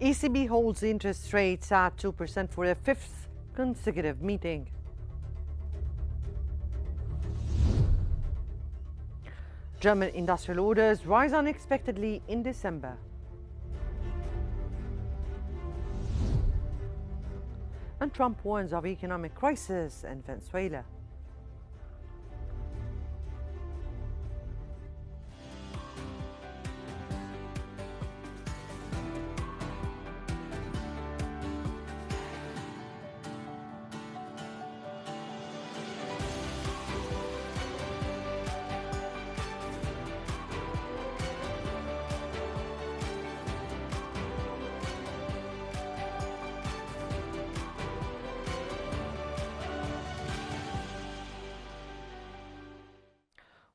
ECB holds interest rates at 2% for a fifth consecutive meeting. German industrial orders rise unexpectedly in December. And Trump warns of economic crisis in Venezuela.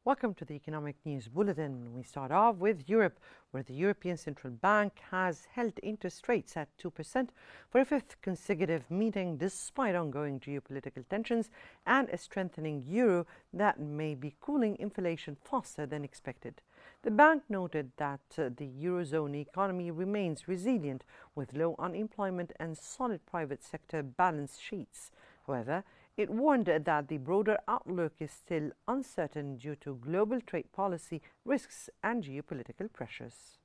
Welcome to the Economic News Bulletin. We start off with Europe, where the European Central Bank has held interest rates at 2% for a fifth consecutive meeting, despite ongoing geopolitical tensions and a strengthening euro that may be cooling inflation faster than expected. The bank noted that the Eurozone economy remains resilient with low unemployment and solid private sector balance sheets. However, it warned that the broader outlook is still uncertain due to global trade policy risks and geopolitical pressures.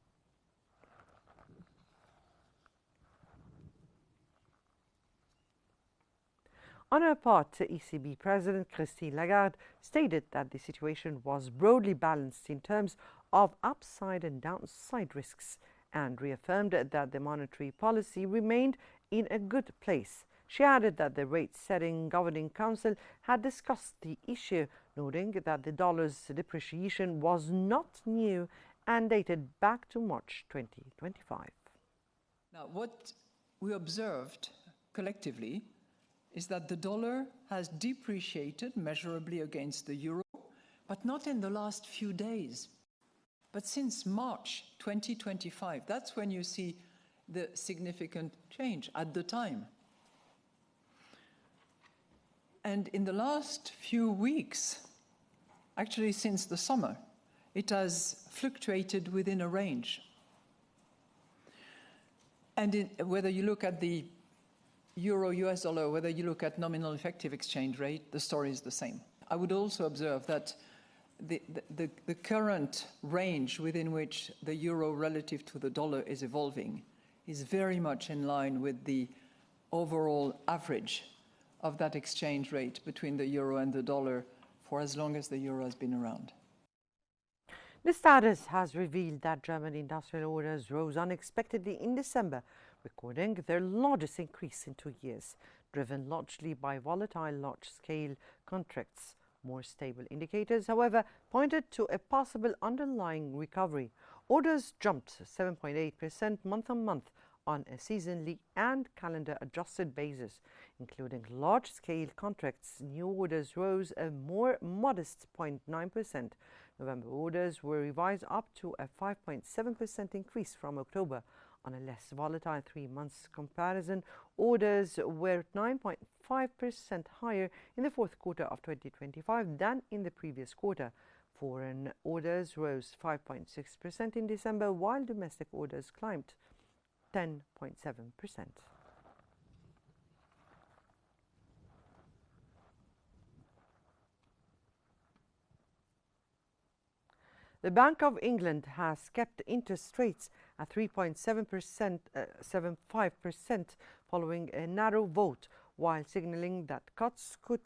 On her part, ECB President Christine Lagarde stated that the situation was broadly balanced in terms of upside and downside risks and reaffirmed that the monetary policy remained in a good place. She added that the rate-setting Governing Council had discussed the issue, noting that the dollar's depreciation was not new and dated back to March 2025. Now, what we observed collectively is that the dollar has depreciated measurably against the euro, but not in the last few days, but since March 2025. That's when you see the significant change at the time. And in the last few weeks, actually since the summer, it has fluctuated within a range. And whether you look at the euro-US dollar, whether you look at nominal effective exchange rate, the story is the same. I would also observe that the current range within which the euro relative to the dollar is evolving is very much in line with the overall average of that exchange rate between the euro and the dollar for as long as the euro has been around. The status has revealed that German industrial orders rose unexpectedly in December, recording their largest increase in 2 years, driven largely by volatile large-scale contracts. More stable indicators, however, pointed to a possible underlying recovery. Orders jumped 7.8% month-on-month on a seasonally and calendar-adjusted basis, including large-scale contracts. New orders rose a more modest 0.9%. November orders were revised up to a 5.7% increase from October. On a less volatile 3 months comparison, orders were 9.5% higher in the fourth quarter of 2025 than in the previous quarter. Foreign orders rose 5.6% in December, while domestic orders climbed 10.7%. The Bank of England has kept interest rates at 3.75% following a narrow vote, while signaling that cuts could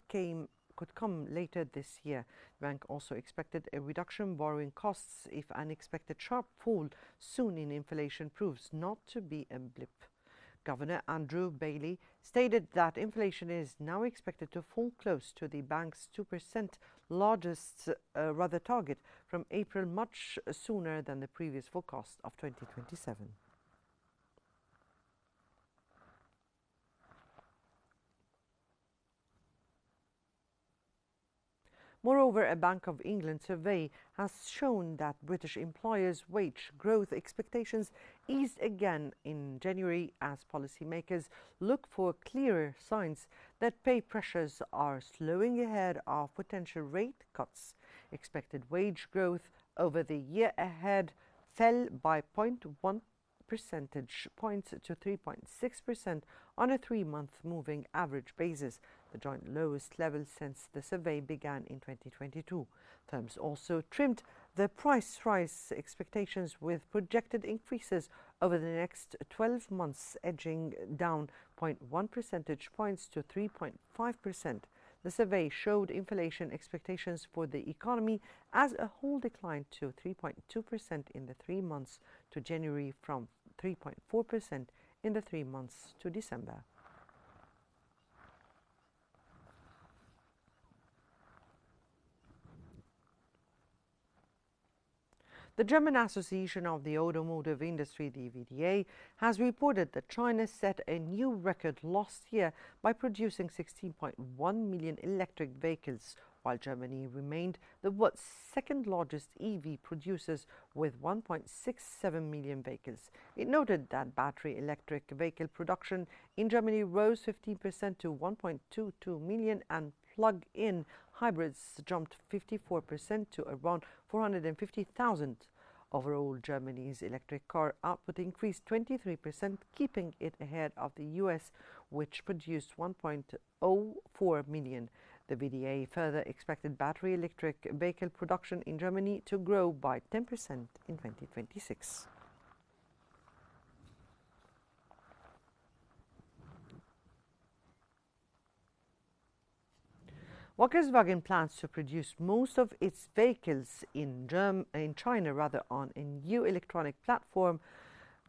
come later this year. The bank also expected a reduction in borrowing costs if an expected sharp fall soon in inflation proves not to be a blip. Governor Andrew Bailey stated that inflation is now expected to fall close to the bank's 2% largest target from April, much sooner than the previous forecast of 2027. Moreover, a Bank of England survey has shown that British employers' wage growth expectations eased again in January as policymakers look for clearer signs that pay pressures are slowing ahead of potential rate cuts. Expected wage growth over the year ahead fell by 0.1 percentage points to 3.6% on a 3-month moving average basis, the joint lowest level since the survey began in 2022. Firms also trimmed their price rise expectations with projected increases over the next 12 months, edging down 0.1 percentage points to 3.5%. The survey showed inflation expectations for the economy as a whole declined to 3.2% in the 3 months to January from 3.4% in the 3 months to December. The German Association of the Automotive Industry, the VDA, has reported that China set a new record last year by producing 16.1 million electric vehicles, while Germany remained the world's second largest EV producers with 1.67 million vehicles. It noted that battery electric vehicle production in Germany rose 15% to 1.22 million and plug-in hybrids jumped 54% to around 450,000. Overall, Germany's electric car output increased 23%, keeping it ahead of the US, which produced 1.04 million. The VDA further expected battery electric vehicle production in Germany to grow by 10% in 2026. Volkswagen plans to produce most of its vehicles in China on a new electronic platform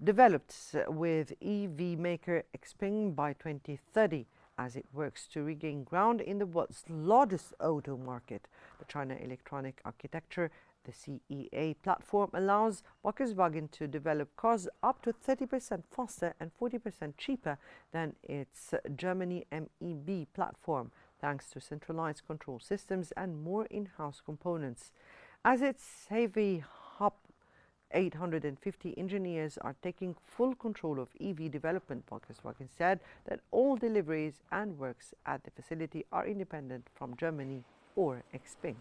developed with EV maker Xpeng by 2030 as it works to regain ground in the world's largest auto market. The China Electronic Architecture, the CEA platform, allows Volkswagen to develop cars up to 30% faster and 40% cheaper than its Germany MEB platform, thanks to centralized control systems and more in-house components. As its heavy hub 850 engineers are taking full control of EV development, Volkswagen said that all deliveries and works at the facility are independent from Germany or Xpeng.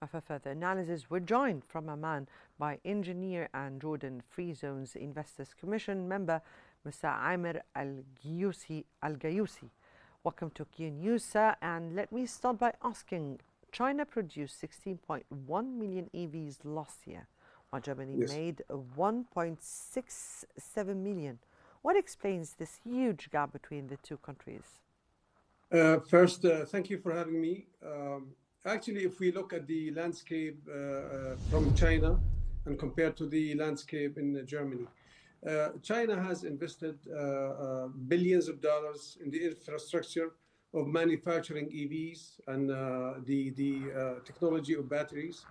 For further analysis, we're joined from Amman by engineer and Jordan Free Zones Investors Commission member, Mr. Amer Al-Gayousi. Welcome to Qnews, sir. And let me start by asking, China produced 16.1 million EVs last year, while Germany made 1.67 million. What explains this huge gap between the two countries? First, thank you for having me. Actually, if we look at the landscape from China and compared to the landscape in Germany, China has invested billions of dollars in the infrastructure of manufacturing EVs and the technology of batteries.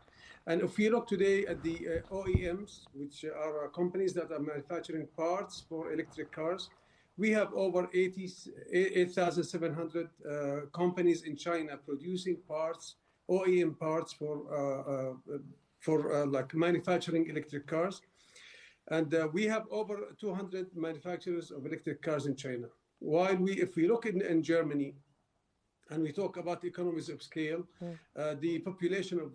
And if we look today at the OEMs, which are companies that are manufacturing parts for electric cars, we have over 8,700 companies in China producing parts, OEM parts for like manufacturing electric cars. And we have over 200 manufacturers of electric cars in China. While if we look in Germany, and we talk about economies of scale, the population of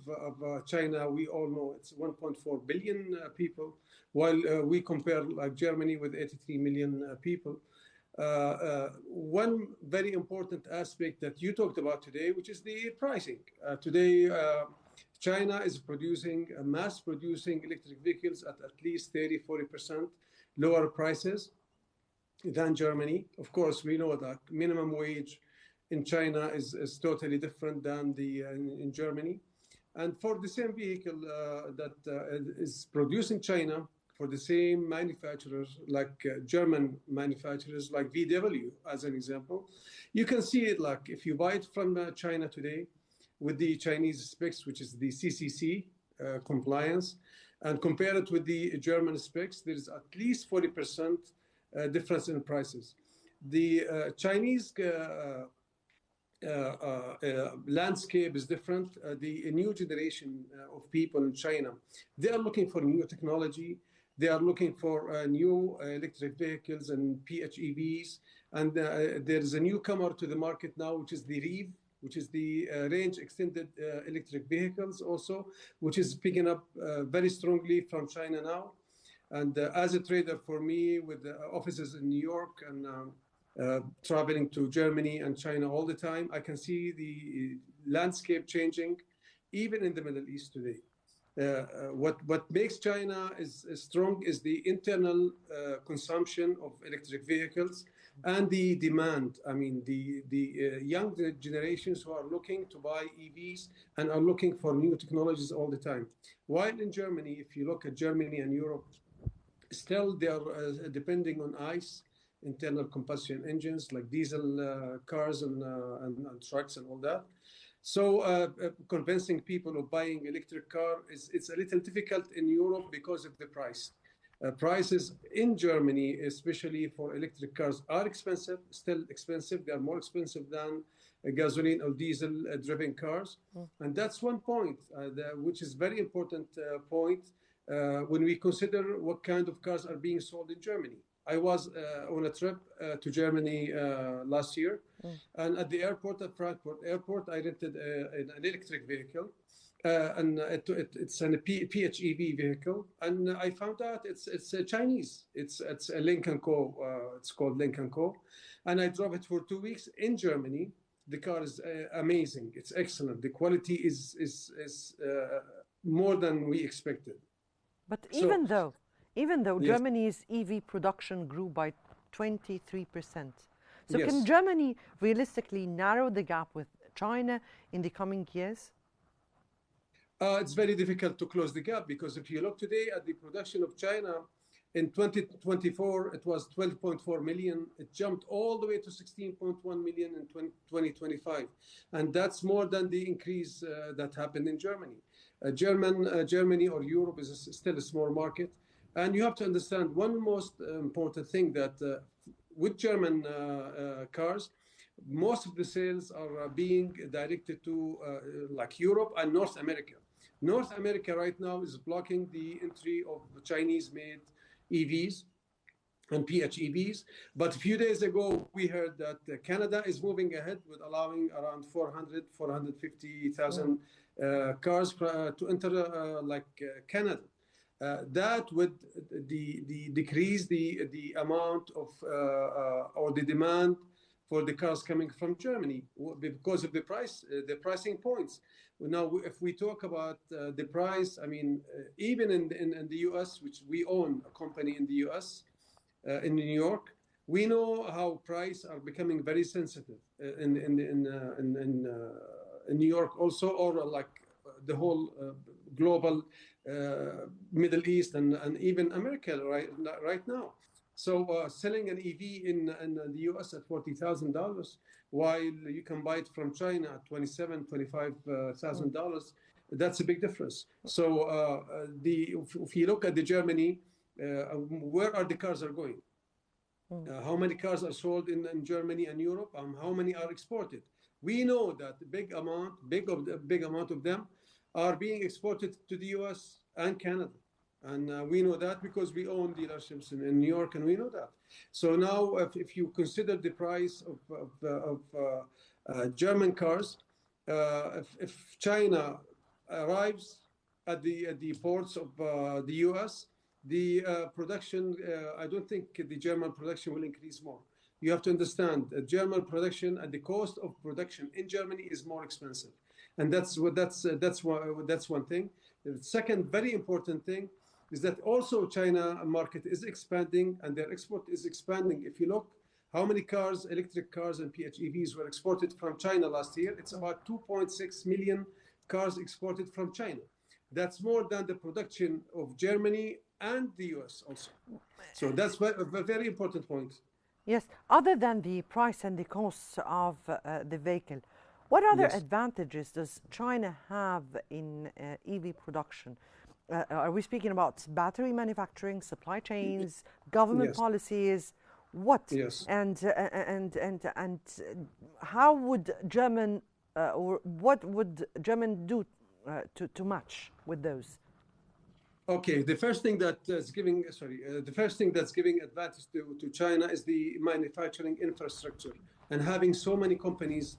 China, we all know it's 1.4 billion people, while we compare like Germany with 83 million people. One very important aspect that you talked about today, which is the pricing. Today, China is mass producing electric vehicles at least 30-40% lower prices than Germany. Of course, we know that minimum wage in China is totally different than in Germany. And for the same vehicle that is produced in China, for the same manufacturers, like German manufacturers, like VW, as an example, you can see it like if you buy it from China today with the Chinese specs, which is the CCC compliance, and compare it with the German specs, there is at least 40% difference in prices. The Chinese landscape is different. The new generation of people in China, they are looking for new technology. They are looking for new electric vehicles and PHEVs. And there is a newcomer to the market now, which is the REEV, which is the range extended electric vehicles also, which is picking up very strongly from China now. And as a trader for me, with offices in New York and traveling to Germany and China all the time, I can see the landscape changing, even in the Middle East today. What makes China is strong is the internal consumption of electric vehicles and the demand. I mean, the young generations who are looking to buy EVs and are looking for new technologies all the time. While in Germany, if you look at Germany and Europe, still they are depending on ICE, internal combustion engines like diesel cars and trucks and all that. So convincing people of buying electric car it's a little difficult in Europe because of the price. Prices in Germany, especially for electric cars, are expensive, still expensive. They are more expensive than gasoline or diesel-driven cars. And that's one point, which is very important point when we consider what kind of cars are being sold in Germany. I was on a trip to Germany last year, and at the airport, at Frankfurt Airport, I rented an electric vehicle, and it's a PHEV vehicle, and I found out it's Chinese. It's a Lincoln Co. It's called Lincoln Co. And I drove it for 2 weeks in Germany. The car is amazing. It's excellent. The quality is more than we expected. But even though yes. Germany's EV production grew by 23%, so Yes. can Germany realistically narrow the gap with China in the coming years? It's very difficult to close the gap because if you look today at the production of China in 2024, it was 12.4 million. It jumped all the way to 16.1 million in 2025. And that's more than the increase that happened in Germany. Germany or Europe is still a small market. And you have to understand one most important thing that with German cars, most of the sales are being directed to like Europe and North America. North America right now is blocking the entry of Chinese-made EVs and PHEVs. But a few days ago, we heard that Canada is moving ahead with allowing around 450,000 cars to enter Canada. That would decrease the amount of or the demand for the cars coming from Germany because of the pricing points. Now, if we talk about the price, I mean, even in the U.S., which we own a company in the U.S., in New York, we know how prices are becoming very sensitive in New York also, or like the whole global Middle East and even America right now. So selling an EV in the US at $40,000, while you can buy it from China at $27,000, $25,000, that's a big difference. So if you look at the Germany, where are the cars are going? How many cars are sold in Germany and Europe? How many are exported? We know that a big amount of them are being exported to the US and Canada. And we know that because we own dealerships in New York, and we know that. So now, if you consider the price of German cars, if China arrives at the ports of the US, the production, I don't think the German production will increase more. You have to understand that German production and the cost of production in Germany is more expensive. And that's one thing. The second very important thing is that also China market is expanding and their export is expanding. If you look how many cars, electric cars and PHEVs were exported from China last year, it's about 2.6 million cars exported from China. That's more than the production of Germany and the US also. So that's a very important point. Yes, other than the price and the costs of the vehicle, what other advantages does China have in EV production? Are we speaking about battery manufacturing, supply chains, government policies? What? Yes. And how would German or what would German do to match with those? Okay, the first thing that is giving, the first thing that's giving advantage to China is the manufacturing infrastructure and having so many companies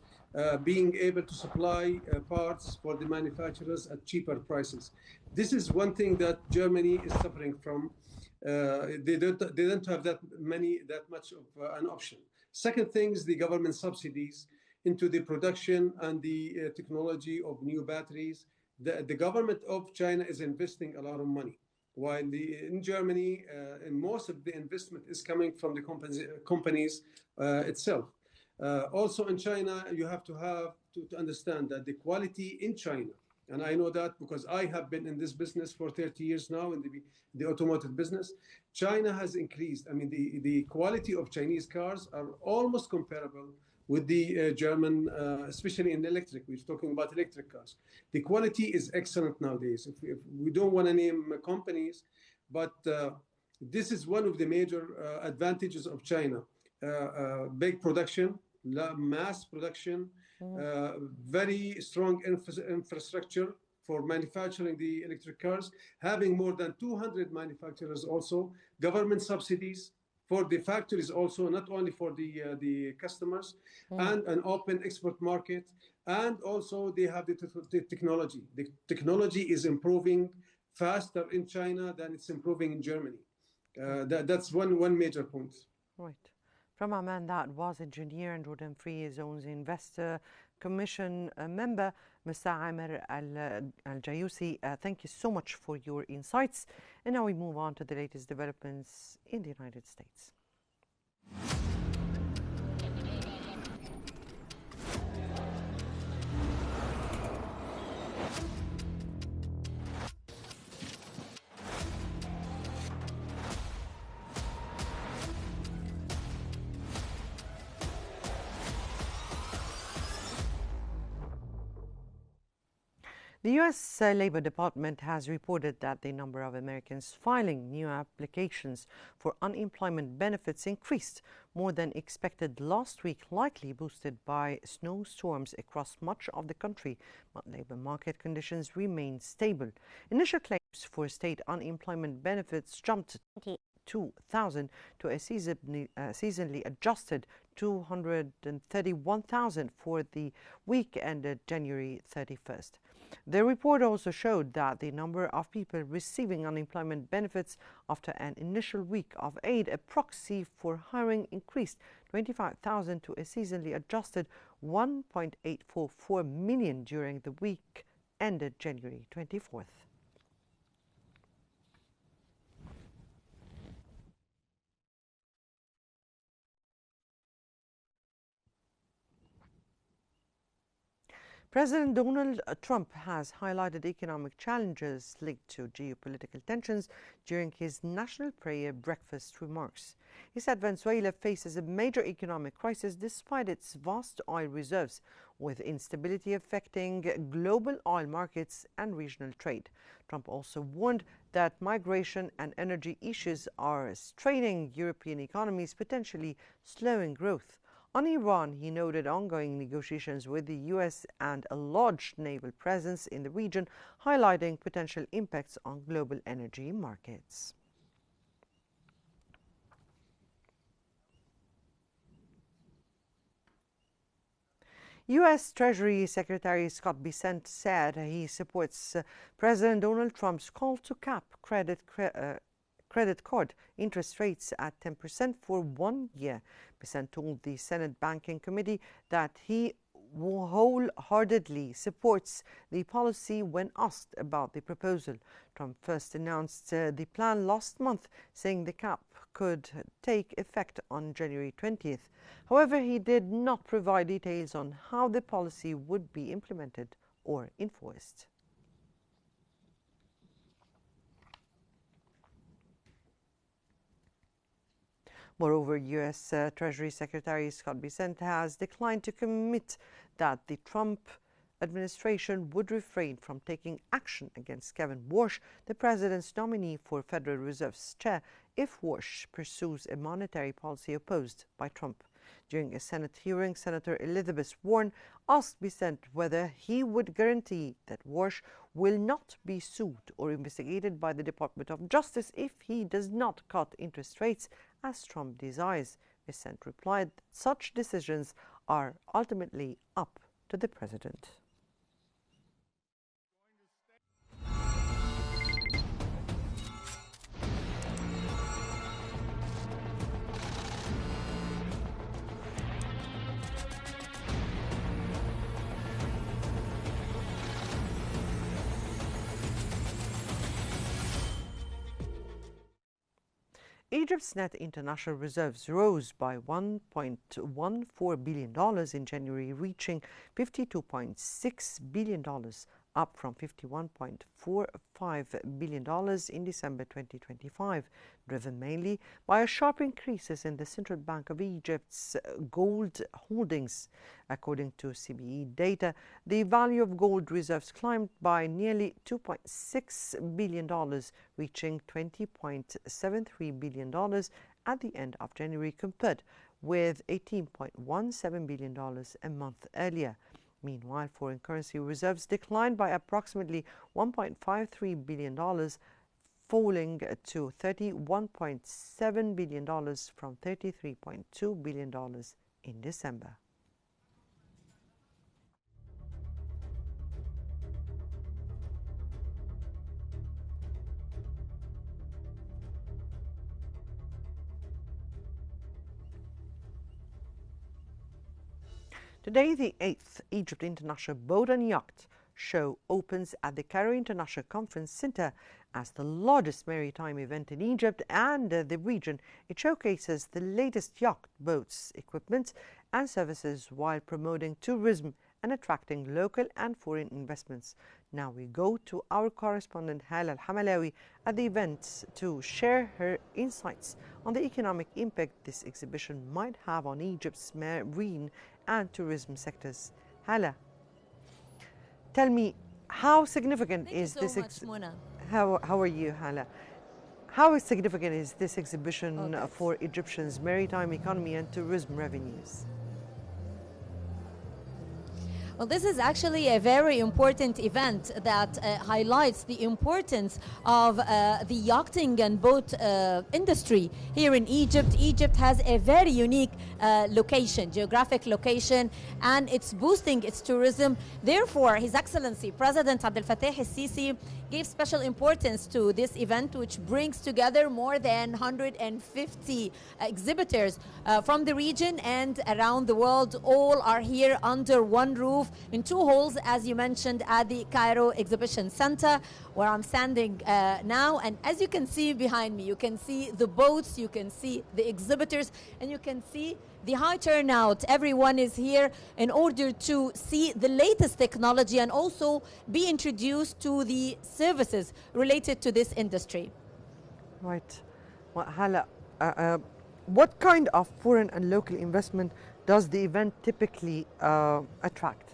being able to supply parts for the manufacturers at cheaper prices. This is one thing that Germany is suffering from. They don't have that much of an option. Second thing is the government subsidies into the production and the technology of new batteries. The government of China is investing a lot of money, while in Germany, and most of the investment is coming from the companies itself. Also in China, you have to understand that the quality in China, and I know that because I have been in this business for 30 years now in the automotive business. China has increased. I mean, the quality of Chinese cars are almost comparable with the German, especially in electric. We're talking about electric cars. The quality is excellent nowadays. If we don't want to name companies, but this is one of the major advantages of China. Big production, mass production, very strong infrastructure for manufacturing the electric cars, having more than 200 manufacturers also, government subsidies for the factories also, not only for the customers, and an open export market. And also they have the technology. The technology is improving faster in China than it's improving in Germany. That's one major point. Right. From Amman, that was engineer and Jordan Free Zone's Investor Commission member, Mr. Amer Al-Jayusi. Thank you so much for your insights. And now we move on to the latest developments in the United States. The U.S. Labor Department has reported that the number of Americans filing new applications for unemployment benefits increased more than expected last week, likely boosted by snowstorms across much of the country, but labor market conditions remain stable. Initial claims for state unemployment benefits jumped 22,000 to a seasonally adjusted 231,000 for the week ended January 31st. The report also showed that the number of people receiving unemployment benefits after an initial week of aid, a proxy for hiring, increased 25,000 to a seasonally adjusted 1.844 million during the week ended January 24th. President Donald Trump has highlighted economic challenges linked to geopolitical tensions during his National Prayer Breakfast remarks. He said Venezuela faces a major economic crisis despite its vast oil reserves, with instability affecting global oil markets and regional trade. Trump also warned that migration and energy issues are straining European economies, potentially slowing growth. On Iran, he noted ongoing negotiations with the U.S. and a large naval presence in the region, highlighting potential impacts on global energy markets. U.S. Treasury Secretary Scott Bessent said he supports President Donald Trump's call to cap credit card interest rates at 10% for 1 year. Bessent told the Senate Banking Committee that he wholeheartedly supports the policy when asked about the proposal. Trump first announced the plan last month, saying the cap could take effect on January 20th. However, he did not provide details on how the policy would be implemented or enforced. Moreover, U.S. Treasury Secretary Scott Bessent has declined to commit that the Trump administration would refrain from taking action against Kevin Warsh, the president's nominee for Federal Reserve's chair, if Warsh pursues a monetary policy opposed by Trump. During a Senate hearing, Senator Elizabeth Warren asked Besant whether he would guarantee that Warsh will not be sued or investigated by the Department of Justice if he does not cut interest rates as Trump desires. Besant replied that such decisions are ultimately up to the president. Egypt's net international reserves rose by $1.14 billion in January, reaching $52.6 billion, up from $51.45 billion in December 2025, driven mainly by sharp increases in the Central Bank of Egypt's gold holdings. According to CBE data, the value of gold reserves climbed by nearly $2.6 billion, reaching $20.73 billion at the end of January, compared with $18.17 billion a month earlier. Meanwhile, foreign currency reserves declined by approximately $1.53 billion, falling to $31.7 billion from $33.2 billion in December. Today, the 8th Egypt International Boat and Yacht Show opens at the Cairo International Conference Center. As the largest maritime event in Egypt and the region, it showcases the latest yacht, boats, equipment and services while promoting tourism and attracting local and foreign investments. Now we go to our correspondent Hala Al-Hamalawi at the event to share her insights on the economic impact this exhibition might have on Egypt's marine and tourism sectors. Hala, tell me, how significant is this exhibition? How are you, Hala? How significant is this exhibition for Egyptians' maritime economy and tourism revenues? Well, this is actually a very important event that highlights the importance of the yachting and boat industry here in Egypt. Egypt has a very unique location, geographic location, and it's boosting its tourism. Therefore, His Excellency President Abdel Fattah el-Sisi gave special importance to this event, which brings together more than 150 exhibitors from the region and around the world. All are here under one roof in two halls, as you mentioned, at the Cairo Exhibition Center, where I'm standing now. And as you can see behind me, you can see the boats, you can see the exhibitors, and you can see the high turnout. Everyone is here in order to see the latest technology and also be introduced to the services related to this industry. Right. Well, Hala, what kind of foreign and local investment does the event typically attract?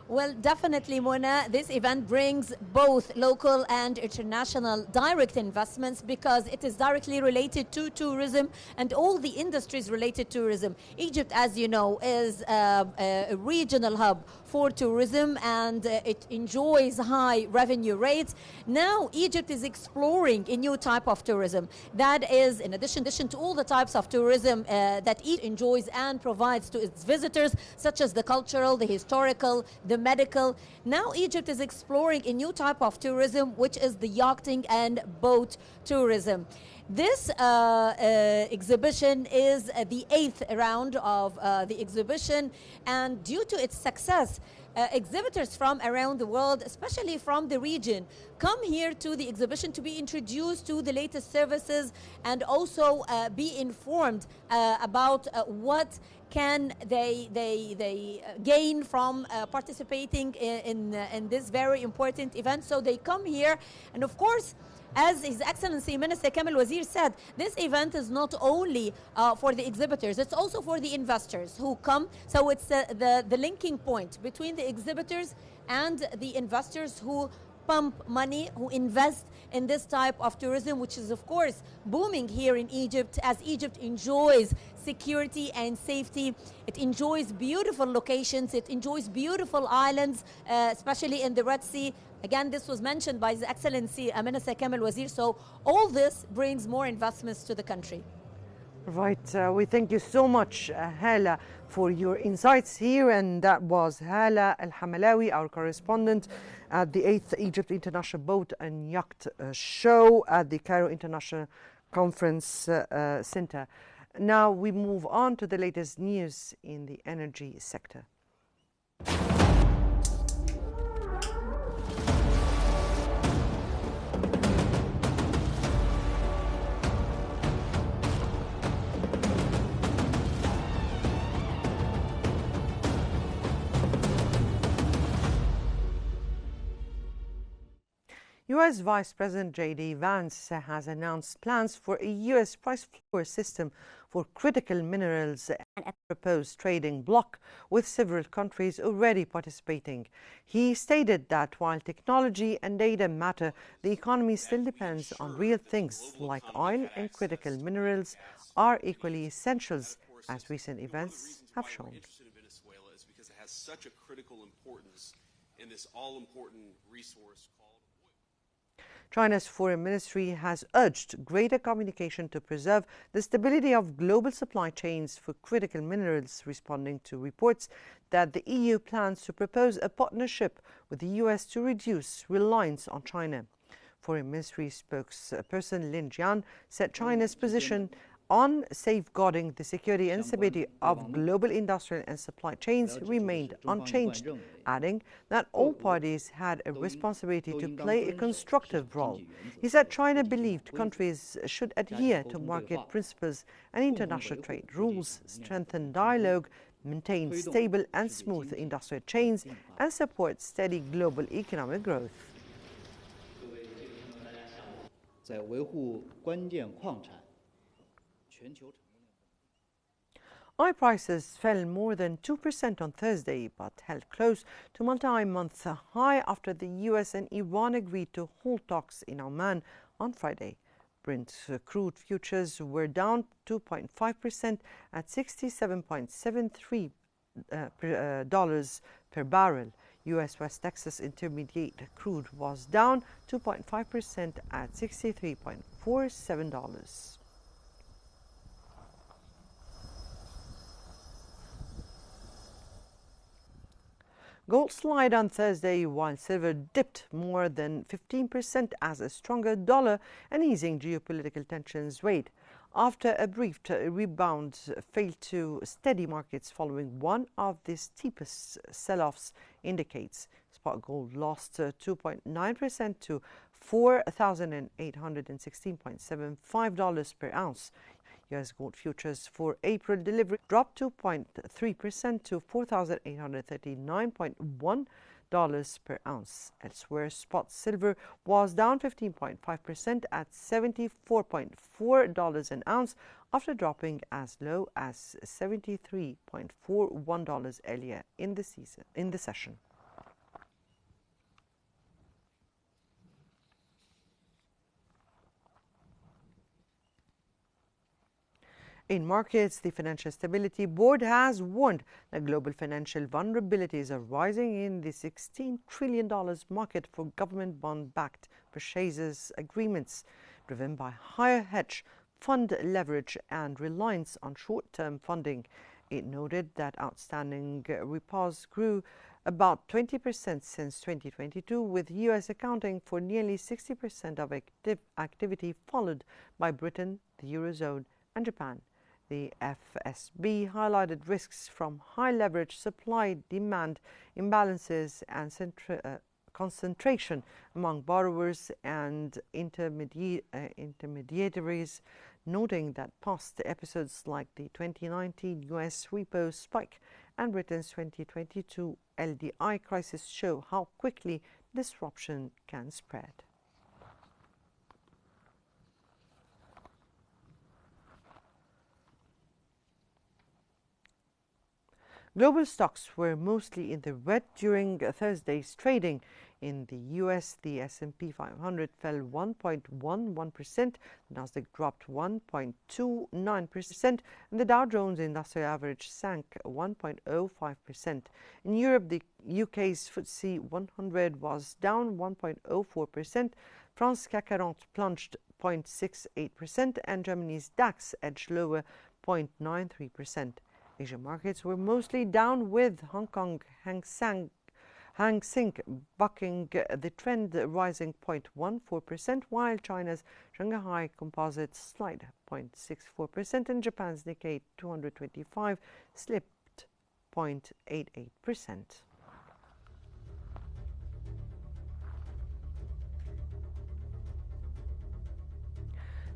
Well, definitely, Mona, this event brings both local and international direct investments because it is directly related to tourism and all the industries related to tourism. Egypt, as you know, is a regional hub for tourism, and it enjoys high revenue rates. Now, Egypt is exploring a new type of tourism that is, in addition to all the types of tourism that Egypt enjoys and provides to its visitors, such as the cultural, the historical, the medical. Now Egypt is exploring a new type of tourism, which is the yachting and boat tourism. This exhibition is the 8th round of the exhibition, and due to its success, exhibitors from around the world, especially from the region, come here to the exhibition to be introduced to the latest services and also be informed about what can they gain from participating in this very important event. So they come here, and of course, as His Excellency Minister Kamel Wazir said, this event is not only for the exhibitors, it's also for the investors who come. So it's the linking point between the exhibitors and the investors who pump money, who invest in this type of tourism, which is of course booming here in Egypt, as Egypt enjoys security and safety. It enjoys beautiful locations, it enjoys beautiful islands, especially in the Red Sea. Again, this was mentioned by His Excellency Minister Kamel Wazir. So all this brings more investments to the country. Right, we thank you so much, Hala, for your insights here. And that was Hala Al Hamalawi, our correspondent at the 8th Egypt International Boat and Yacht Show at the Cairo International Conference Center. Now we move on to the latest news in the energy sector. U.S. Vice President J.D. Vance has announced plans for a U.S. price floor system for critical minerals and a proposed trading bloc with several countries already participating. He stated that while technology and data matter, the economy still depends on real things like oil, and critical minerals are equally essentials, as recent events have shown. Venezuela is because it has such a critical importance in this all-important resource called oil. China's foreign ministry has urged greater communication to preserve the stability of global supply chains for critical minerals, responding to reports that the EU plans to propose a partnership with the US to reduce reliance on China. Foreign Ministry spokesperson Lin Jian said China's position on safeguarding the security and stability of global industrial and supply chains remained unchanged, adding that all parties had a responsibility to play a constructive role. He said China believed countries should adhere to market principles and international trade rules, strengthen dialogue, maintain stable and smooth industrial chains, and support steady global economic growth. Oil prices fell more than 2% on Thursday, but held close to multi-month high after the US and Iran agreed to halt talks in Oman on Friday. Brent crude futures were down 2.5% at $67.73 per barrel. US West Texas Intermediate crude was down 2.5% at $63.47. Gold slid on Thursday while silver dipped more than 15% as a stronger dollar and easing geopolitical tensions weighed. After a brief rebound failed to steady markets following one of the steepest sell-offs in decades. Spot gold lost 2.9% to $4,816.75 per ounce. U.S. gold futures for April delivery dropped 2.3% to $4,839.1 per ounce. Elsewhere, spot silver was down 15.5% at $74.4 an ounce after dropping as low as $73.41 earlier in the session. In markets, the Financial Stability Board has warned that global financial vulnerabilities are rising in the $16 trillion market for government bond-backed purchases agreements, driven by higher hedge fund leverage and reliance on short-term funding. It noted that outstanding repos grew about 20% since 2022, with U.S. accounting for nearly 60% of activity, followed by Britain, the Eurozone, and Japan. The FSB highlighted risks from high leverage supply-demand imbalances and concentration among borrowers and intermediaries, noting that past episodes like the 2019 US repo spike and Britain's 2022 LDI crisis show how quickly disruption can spread. Global stocks were mostly in the red during Thursday's trading. In the US, the S&P 500 fell 1.11%, the Nasdaq dropped 1.29%, and the Dow Jones Industrial Average sank 1.05%. In Europe, the UK's FTSE 100 was down 1.04%, France CAC 40 plunged 0.68%, and Germany's DAX edged lower 0.93%. Asian markets were mostly down, with Hong Kong Hang Seng bucking the trend, rising 0.14%, while China's Shanghai Composite slid 0.64%, and Japan's Nikkei 225 slipped 0.88%.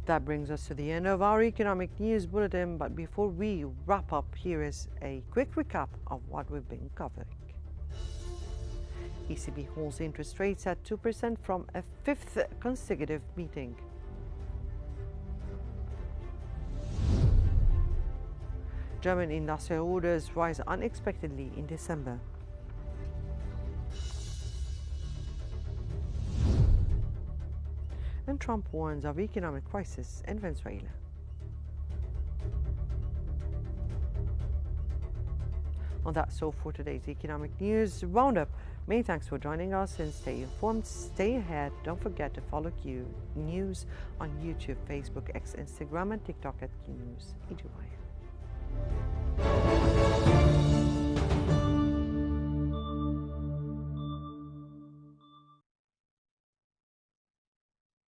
That brings us to the end of our economic news bulletin, but before we wrap up, here is a quick recap of what we've been covering. ECB holds interest rates at 2% from a fifth consecutive meeting. German industrial orders rise unexpectedly in December. And Trump warns of economic crisis in Venezuela. Well, that's all for today's economic news roundup. Many thanks for joining us, and stay informed, stay ahead. Don't forget to follow Qnews on YouTube, Facebook, X, Instagram, and TikTok at Qnews. Ijawaya.